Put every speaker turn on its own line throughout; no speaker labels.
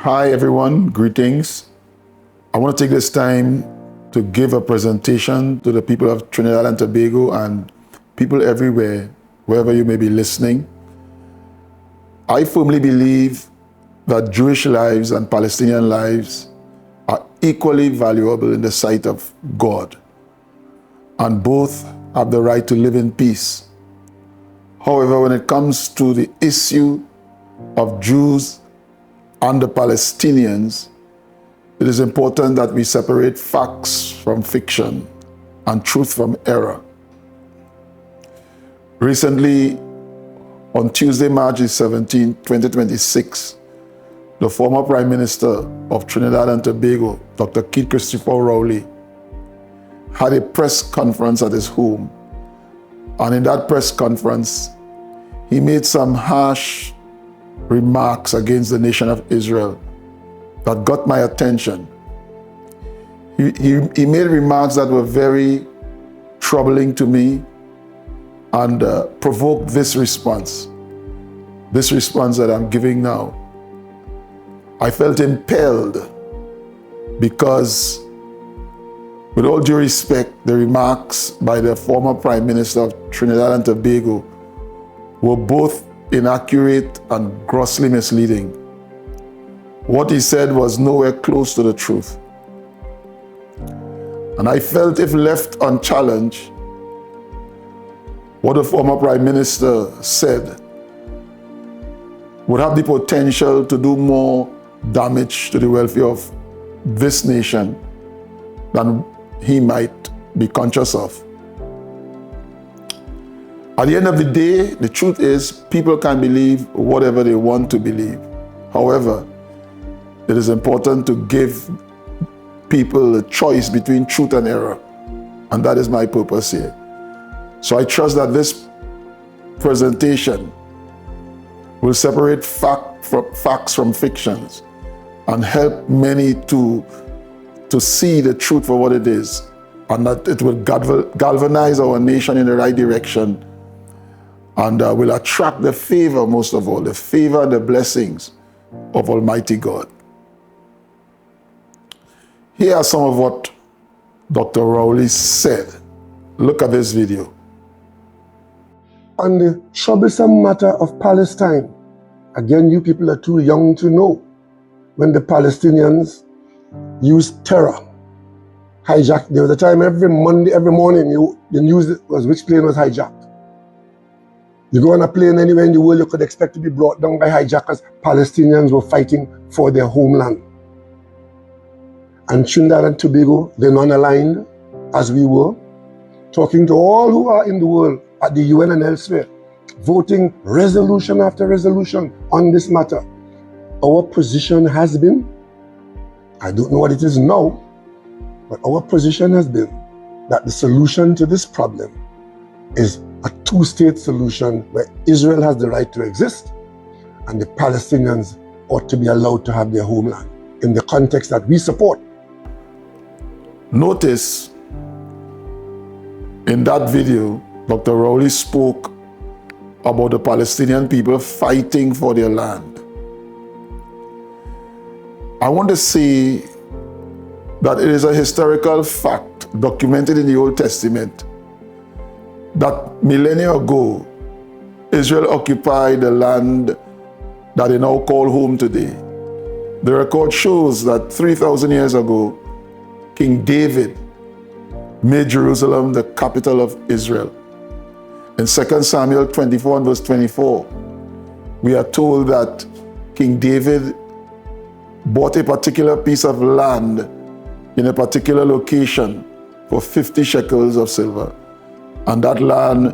Hi everyone, greetings. I want to take this time to give a presentation to the people of Trinidad and Tobago and people everywhere, wherever you may be listening. I firmly believe that Jewish lives and Palestinian lives are equally valuable in the sight of God, and both have the right to live in peace. However, when it comes to the issue of Jews and the Palestinians, it is important that we separate facts from fiction and truth from error. Recently, on Tuesday, March 17, 2026, the former Prime Minister of Trinidad and Tobago, Dr. Keith Christopher Rowley, had a press conference at his home. And in that press conference, he made some harsh remarks against the nation of Israel that got my attention. He made remarks that were very troubling to me and provoked this response that I'm giving now. I felt impelled because, with all due respect, the remarks by the former Prime Minister of Trinidad and Tobago were both inaccurate and grossly misleading. What he said was nowhere close to the truth. And I felt if left unchallenged, what the former Prime Minister said would have the potential to do more damage to the welfare of this nation than he might be conscious of. At the end of the day, the truth is people can believe whatever they want to believe. However, it is important to give people a choice between truth and error. And that is my purpose here. So I trust that this presentation will separate facts from fictions and help many to see the truth for what it is, and that it will galvanize our nation in the right direction and will attract the favor, most of all, the favor and the blessings of Almighty God. Here are some of what Dr. Rowley said. Look at this video.
On the troublesome matter of Palestine, again, you people are too young to know when the Palestinians used terror, hijacked. There was a time every morning, the news was which plane was hijacked. You go on a plane anywhere in the world, you could expect to be brought down by hijackers. Palestinians were fighting for their homeland. And Trinidad and Tobago, they're non-aligned, as we were, talking to all who are in the world, at the UN and elsewhere, voting resolution after resolution on this matter. Our position has been, I don't know what it is now, but our position has been that the solution to this problem is a two-state solution where Israel has the right to exist and the Palestinians ought to be allowed to have their homeland in the context that we support.
Notice in that video, Dr. Rowley spoke about the Palestinian people fighting for their land. I want to say that it is a historical fact documented in the Old Testament that millennia ago, Israel occupied the land that they now call home today. The record shows that 3,000 years ago, King David made Jerusalem the capital of Israel. In 2 Samuel 24 and verse 24, we are told that King David bought a particular piece of land in a particular location for 50 shekels of silver. And that land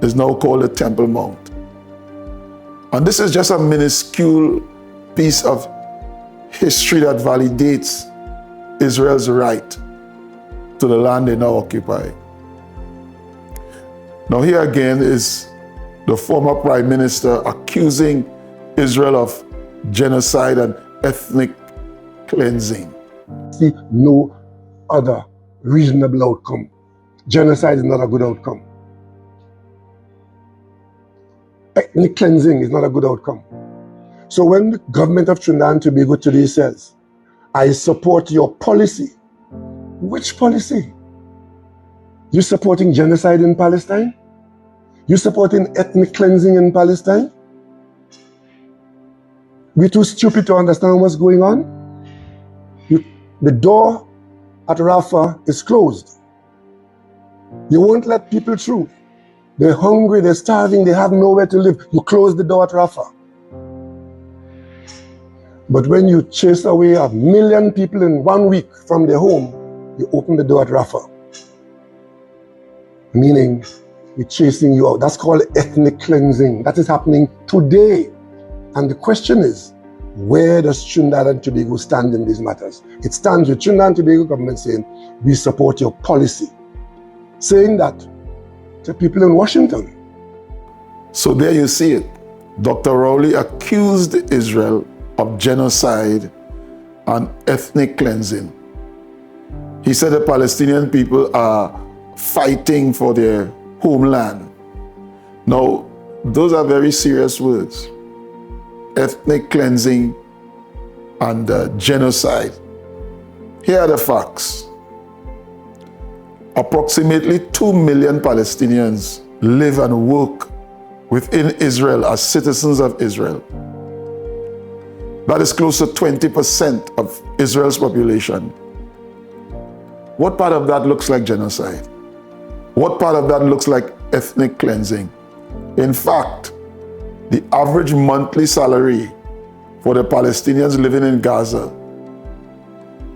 is now called the Temple Mount. And this is just a minuscule piece of history that validates Israel's right to the land they now occupy. Now here again is the former Prime Minister accusing Israel of genocide and ethnic cleansing.
See no other reasonable outcome. Genocide is not a good outcome. Ethnic cleansing is not a good outcome. So when the government of Trinidad and Tobago today says, I support your policy, which policy? You supporting genocide in Palestine? You supporting ethnic cleansing in Palestine? We're too stupid to understand what's going on. The door at Rafah is closed. You won't let people through. They're hungry, they're starving, they have nowhere to live. You close the door at Rafah. But when you chase away 1 million people in 1 week from their home, you open the door at Rafah. Meaning, we're chasing you out. That's called ethnic cleansing. That is happening today. And the question is, where does Trinidad and Tobago stand in these matters? It stands with Trinidad and Tobago government saying, we support your policy. Saying that to people in Washington.
So there you see it. Dr. Rowley accused Israel of genocide and ethnic cleansing. He said the Palestinian people are fighting for their homeland. Now, those are very serious words. Ethnic cleansing and genocide. Here are the facts. Approximately 2 million Palestinians live and work within Israel as citizens of Israel. That is close to 20% of Israel's population. What part of that looks like genocide? What part of that looks like ethnic cleansing? In fact, the average monthly salary for the Palestinians living in Gaza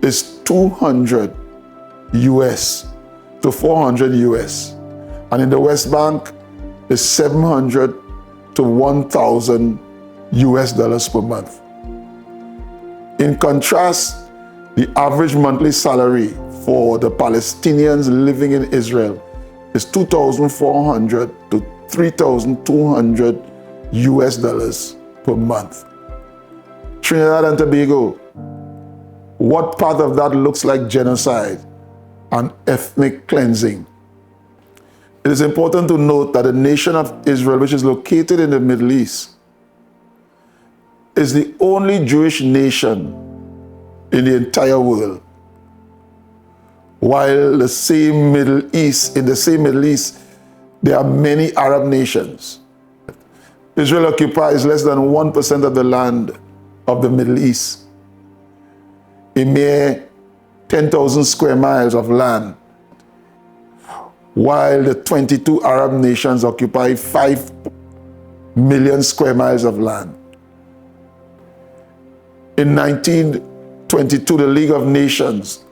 is 200 US to 400 US. And in the West Bank is 700 to 1,000 US dollars per month. In contrast, the average monthly salary for the Palestinians living in Israel is 2,400 to 3,200 US dollars per month. Trinidad and Tobago, what part of that looks like genocide and ethnic cleansing? It is important to note that the nation of Israel, which is located in the Middle East, is the only Jewish nation in the entire world. While in the same Middle East, there are many Arab nations. Israel occupies less than 1% of the land of the Middle East, a mere 10,000 square miles of land, while the 22 Arab nations occupy 5 million square miles of land. In 1922, the League of Nations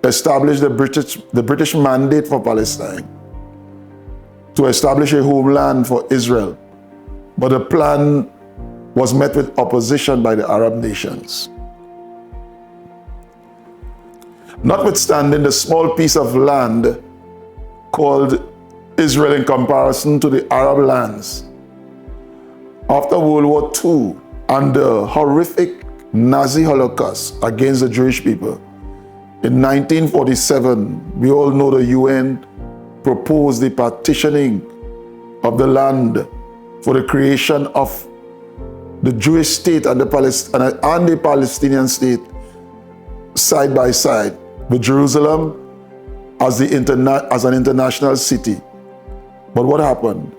established the British mandate for Palestine to establish a homeland for Israel. But the plan was met with opposition by the Arab nations. Notwithstanding the small piece of land called Israel in comparison to the Arab lands, after World War II and the horrific Nazi Holocaust against the Jewish people, in 1947, we all know the UN proposed the partitioning of the land for the creation of the Jewish state and the Palestinian state side by side, with Jerusalem as an international city. But what happened?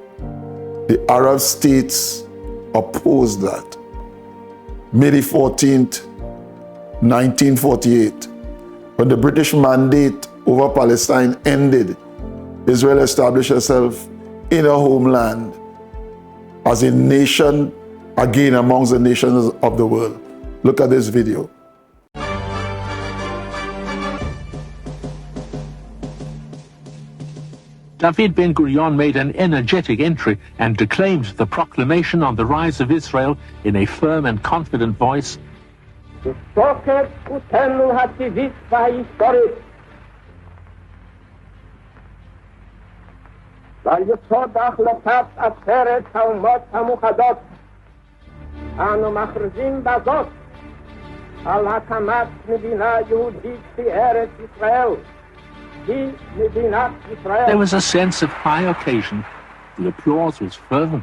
The Arab states opposed that. May the 14th, 1948, when the British mandate over Palestine ended, Israel established herself in her homeland as a nation, again amongst the nations of the world. Look at this video.
David Ben-Gurion made an energetic entry and declaimed the proclamation on the rise of Israel in a firm and confident voice.
בתוקף זכותנו הטבעית וההיסטורית ועל יסוד החלטת עצרת האומות המאוחדות אנו מכריזים בזאת על הקמת מדינה יהודית בארץ ישראל.
There was a sense of high occasion. The applause was fervent.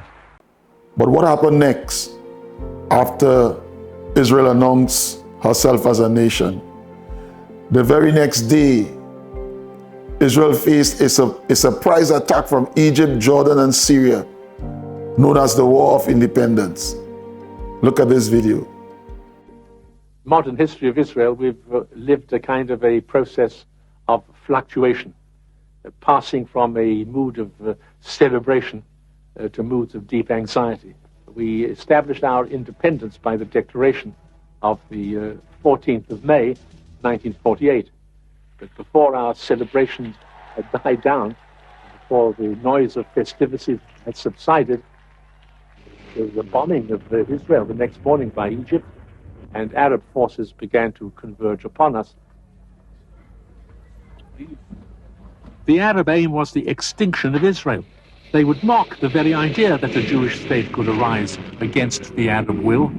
But what happened next? after Israel announced herself as a nation. The very next day, Israel faced a surprise attack from Egypt, Jordan, and Syria, known as the War of Independence. Look at this video.
Modern history of Israel, we've lived a kind of a process of fluctuation, passing from a mood of celebration to moods of deep anxiety. We established our independence by the declaration of the 14th of May, 1948. But before our celebrations had died down, before the noise of festivities had subsided, there was a bombing of Israel the next morning by Egypt, and Arab forces began to converge upon us. The Arab aim was the extinction of Israel. They would mock the very idea that a Jewish state could arise against the Arab will.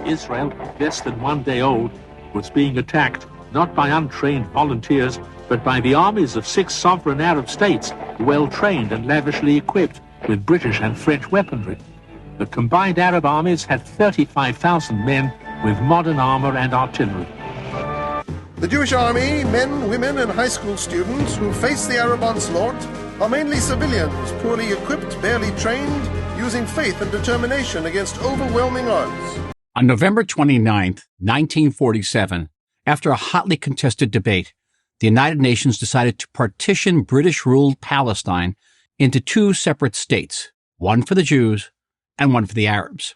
Israel, less than 1 day old, was being attacked not by untrained volunteers, but by the armies of 6 sovereign Arab states, well trained and lavishly equipped with British and French weaponry. The combined Arab armies had 35,000 men with modern armor and artillery.
The Jewish army, men, women, and high school students who face the Arab onslaught are mainly civilians, poorly equipped, barely trained, using faith and determination against overwhelming odds.
On November 29, 1947, after a hotly contested debate, the United Nations decided to partition British-ruled Palestine into 2 separate states, one for the Jews and one for the Arabs.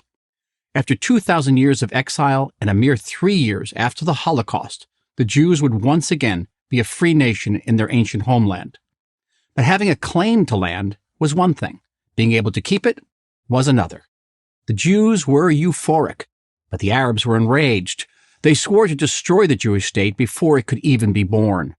After 2,000 years of exile and a mere 3 years after the Holocaust, the Jews would once again be a free nation in their ancient homeland. But having a claim to land was one thing. Being able to keep it was another. The Jews were euphoric, but the Arabs were enraged. They swore to destroy the Jewish state before it could even be born.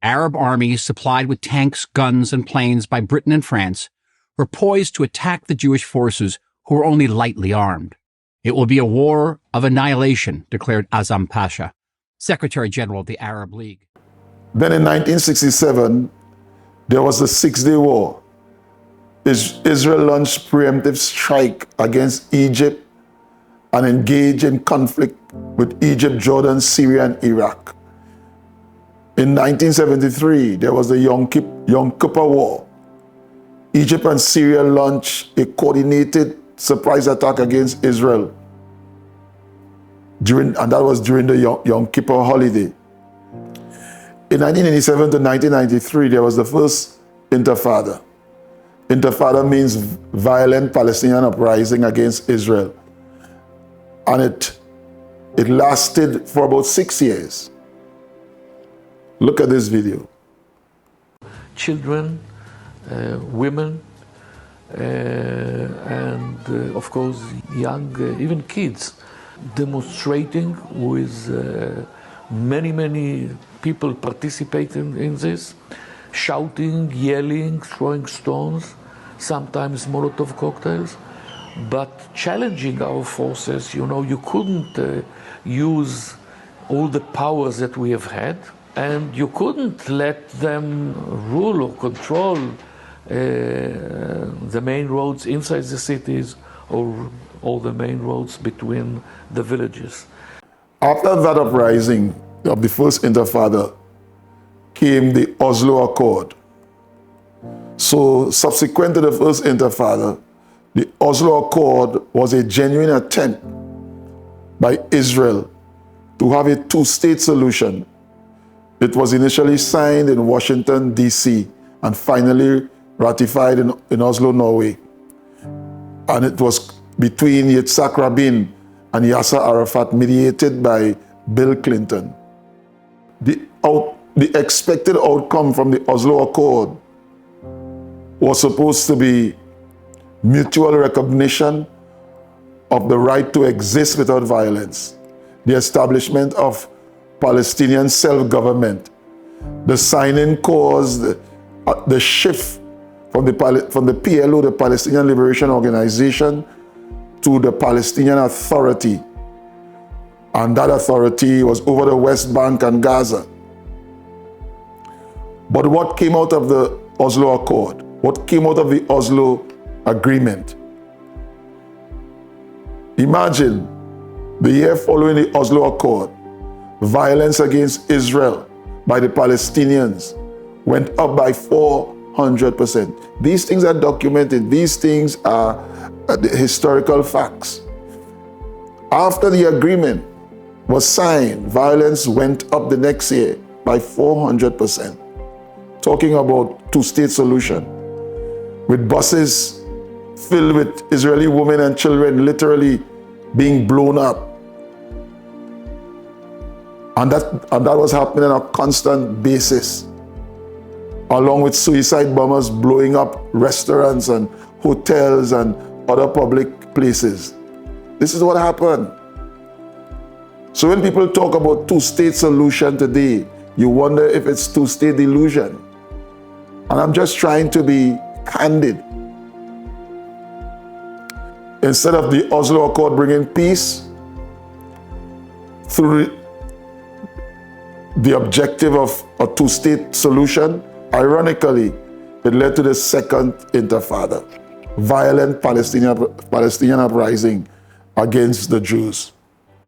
Arab armies supplied with tanks, guns, and planes by Britain and France were poised to attack the Jewish forces who were only lightly armed. It will be a war of annihilation, declared Azam Pasha, Secretary General of the Arab League.
Then in 1967, there was the 6-day war. Israel launched preemptive strike against Egypt and engaged in conflict with Egypt, Jordan, Syria, and Iraq. In 1973, there was the Yom Kippur War. Egypt and Syria launched a coordinated surprise attack against Israel, and that was during the Yom Kippur holiday. In 1987 to 1993, there was the first Intifada. Intifada means violent Palestinian uprising against Israel. And it lasted for about 6 years. Look at this video.
Children, women, and of course young, even kids, demonstrating with many people participating in this, shouting, yelling, throwing stones, sometimes Molotov cocktails, but challenging our forces. You know, you couldn't use all the powers that we have had, and you couldn't let them rule or control the main roads inside the cities or all the main roads between the villages.
After that uprising of the first Intifada came the Oslo Accord. So subsequent to the first Intifada, the Oslo Accord was a genuine attempt by Israel to have a 2-state solution. It was initially signed in Washington, D.C., and finally ratified in Oslo, Norway. And it was between Yitzhak Rabin and Yasser Arafat, mediated by Bill Clinton. The expected outcome from the Oslo Accord was supposed to be mutual recognition of the right to exist without violence, the establishment of Palestinian self-government. The signing caused the shift from the PLO, the Palestinian Liberation Organization, to the Palestinian Authority. And that authority was over the West Bank and Gaza. But what came out of the Oslo Accord, what came out of the Oslo Agreement, Imagine the year following the Oslo Accord, violence against Israel by the Palestinians went up by 400%. These things are documented. These things are the historical facts. After the agreement was signed, violence went up the next year by 400%. Talking about two-state solution, with buses filled with Israeli women and children literally being blown up. And that was happening on a constant basis, along with suicide bombers blowing up restaurants and hotels and other public places. This is what happened. So when people talk about two-state solution today, you wonder if it's two-state delusion. And I'm just trying to be candid. Instead of the Oslo Accord bringing peace through the objective of a two-state solution, ironically, it led to the second intifada, violent Palestinian uprising against the Jews.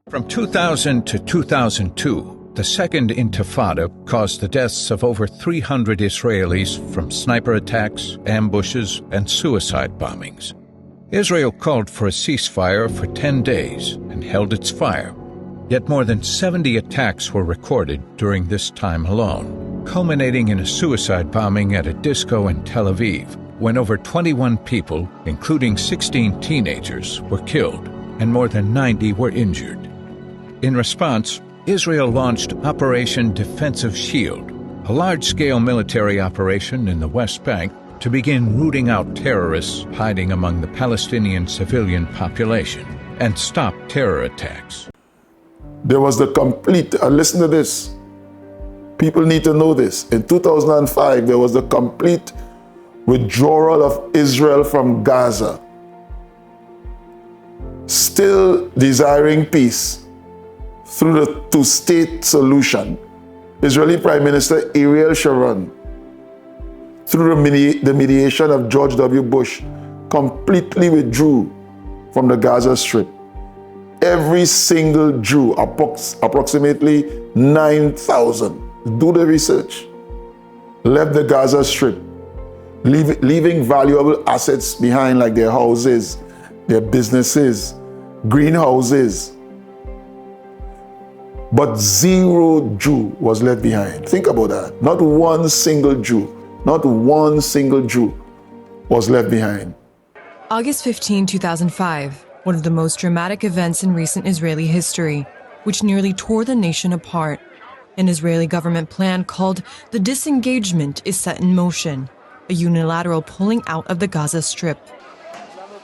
From 2000 to 2002, the Second Intifada caused the deaths of over 300 Israelis from sniper attacks, ambushes, and suicide bombings. Israel called for a ceasefire for 10 days and held its fire. Yet more than 70 attacks were recorded during this time alone, culminating in a suicide bombing at a disco in Tel Aviv, when over 21 people, including 16 teenagers, were killed and more than 90 were injured. In response, Israel launched Operation Defensive Shield, a large-scale military operation in the West Bank to begin rooting out terrorists hiding among the Palestinian civilian population and stop terror attacks.
There was the complete, and listen to this, people need to know this. In 2005, there was the complete withdrawal of Israel from Gaza. Still desiring peace through the two-state solution, Israeli Prime Minister Ariel Sharon, through the mediation of George W. Bush, completely withdrew from the Gaza Strip. Every single Jew, approximately 9,000, do the research, left the Gaza Strip, leaving valuable assets behind, like their houses, their businesses, greenhouses. But zero Jew was left behind. Think about that. Not one single Jew was left behind.
August 15, 2005, one of the most dramatic events in recent Israeli history, which nearly tore the nation apart. An Israeli government plan called the disengagement is set in motion, a unilateral pulling out of the Gaza Strip.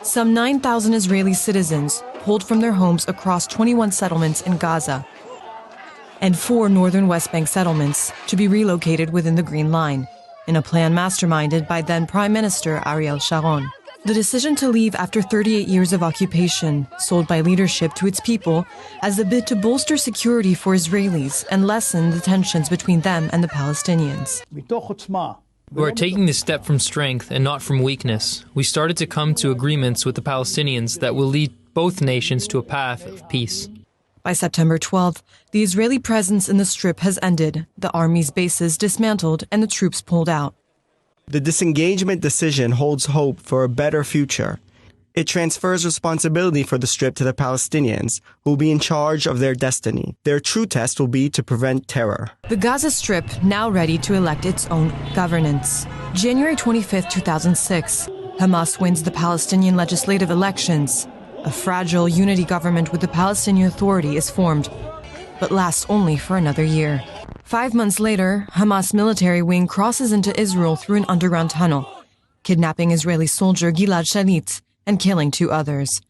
Some 9,000 Israeli citizens pulled from their homes across 21 settlements in Gaza and 4 northern West Bank settlements to be relocated within the Green Line, in a plan masterminded by then Prime Minister Ariel Sharon. The decision to leave after 38 years of occupation, sold by leadership to its people as a bid to bolster security for Israelis and lessen the tensions between them and the Palestinians.
We're taking this step from strength and not from weakness. We started to come to agreements with the Palestinians that will lead both nations to a path of peace.
By September 12th, the Israeli presence in the Strip has ended, the army's bases dismantled, and the troops pulled out.
The disengagement decision holds hope for a better future. It transfers responsibility for the Strip to the Palestinians, who will be in charge of their destiny. Their true test will be to prevent terror.
The Gaza Strip now ready to elect its own governance. January 25, 2006, Hamas wins the Palestinian legislative elections. A fragile unity government with the Palestinian Authority is formed, but lasts only for another year. 5 months later, Hamas military wing crosses into Israel through an underground tunnel, kidnapping Israeli soldier Gilad Shalit and killing 2 others.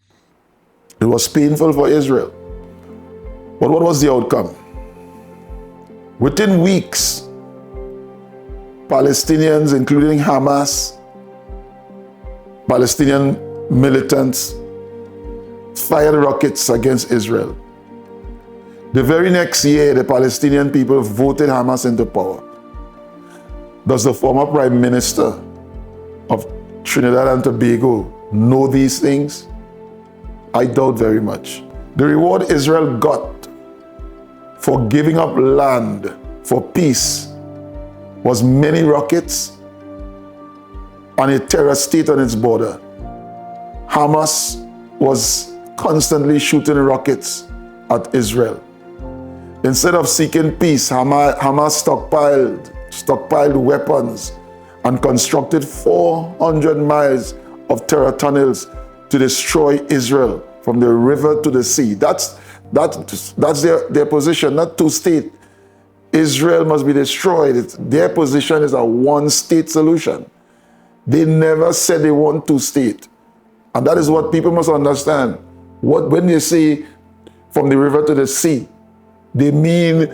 It was painful for Israel. But what was the outcome? Within weeks, Palestinians, including Hamas, Palestinian militants, fired rockets against Israel. The very next year, the Palestinian people voted Hamas into power. Does the former Prime Minister of Trinidad and Tobago know these things? I doubt very much. The reward Israel got for giving up land for peace was many rockets and a terror state on its border. Hamas was constantly shooting rockets at Israel. Instead of seeking peace, Hamas stockpiled weapons and constructed 400 miles of terror tunnels to destroy Israel from the river to the sea. That's their position, not two-state. Israel must be destroyed. Their position is a one-state solution. They never said they want two-state. And that is what people must understand. When they say from the river to the sea, they mean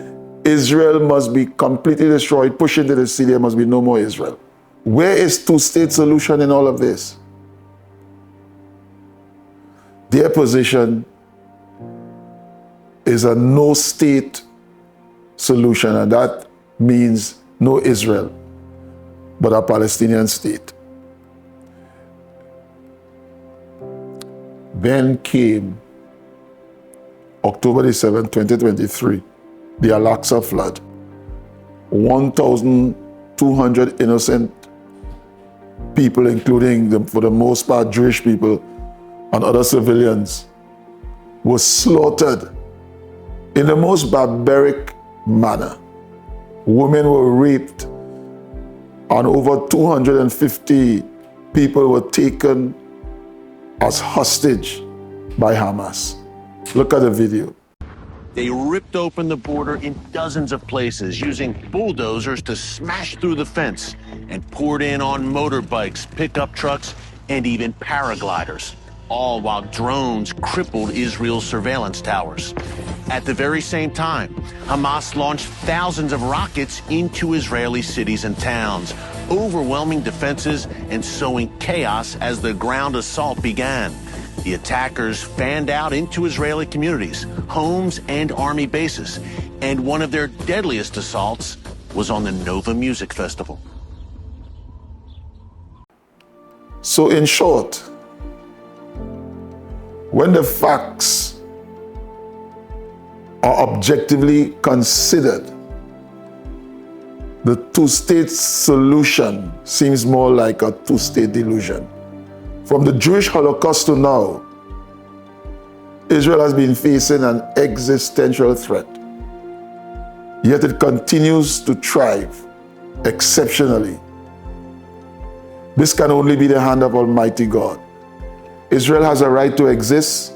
Israel must be completely destroyed, pushed into the sea, there must be no more Israel. Where is two-state solution in all of this? Their position is a no-state solution, and that means no Israel, but a Palestinian state. Then came October 7, 2023, the Al-Aqsa flood. 1,200 innocent people, including, for the most part, Jewish people and other civilians, were slaughtered in the most barbaric manner. Women were raped, and over 250 people were taken as hostage by Hamas. Look at the video.
They ripped open the border in dozens of places, using bulldozers to smash through the fence, and poured in on motorbikes, pickup trucks, and even paragliders, all while drones crippled Israel's surveillance towers. At the very same time, Hamas launched thousands of rockets into Israeli cities and towns, overwhelming defenses and sowing chaos as the ground assault began. The attackers fanned out into Israeli communities, homes, and army bases. And one of their deadliest assaults was on the Nova Music Festival.
So in short, when the facts are objectively considered, the two-state solution seems more like a two-state delusion. From the Jewish Holocaust to now, Israel has been facing an existential threat. Yet it continues to thrive exceptionally. This can only be the hand of Almighty God. Israel has a right to exist,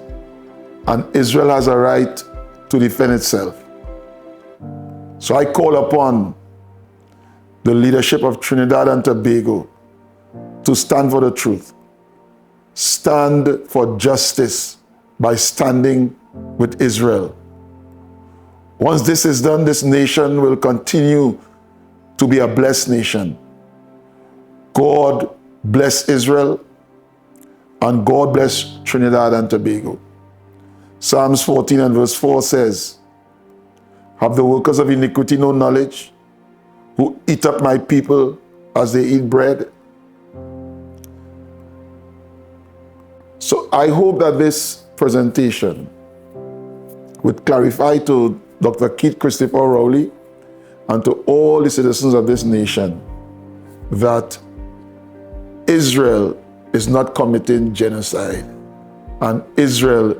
and Israel has a right to defend itself. So I call upon the leadership of Trinidad and Tobago to stand for the truth. Stand for justice by standing with Israel. Once this is done, this nation will continue to be a blessed nation. God bless Israel, and God bless Trinidad and Tobago. Psalms 14 and verse 4 says, "Have the workers of iniquity no knowledge, who eat up my people as they eat bread?" So I hope that this presentation would clarify to Dr. Keith Christopher Rowley and to all the citizens of this nation that Israel is not committing genocide, and Israel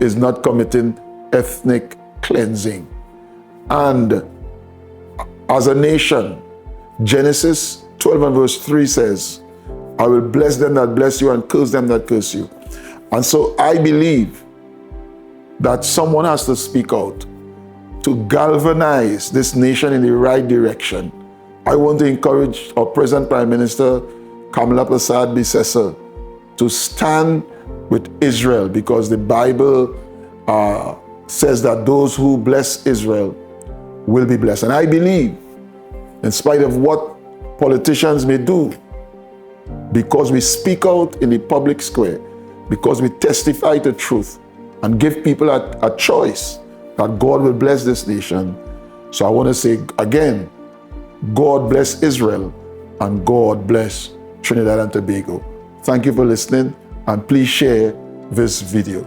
is not committing ethnic cleansing. And as a nation, Genesis 12 and verse 3 says, "I will bless them that bless you and curse them that curse you." And so I believe that someone has to speak out to galvanize this nation in the right direction. I want to encourage our present Prime Minister, Kamala Persad-Bissessar, to stand with Israel, because the Bible says that those who bless Israel will be blessed. And I believe, in spite of what politicians may do, because we speak out in the public square, because we testify the truth and give people a choice, that God will bless this nation. So I want to say again, God bless Israel, and God bless Trinidad and Tobago. Thank you for listening, and please share this video.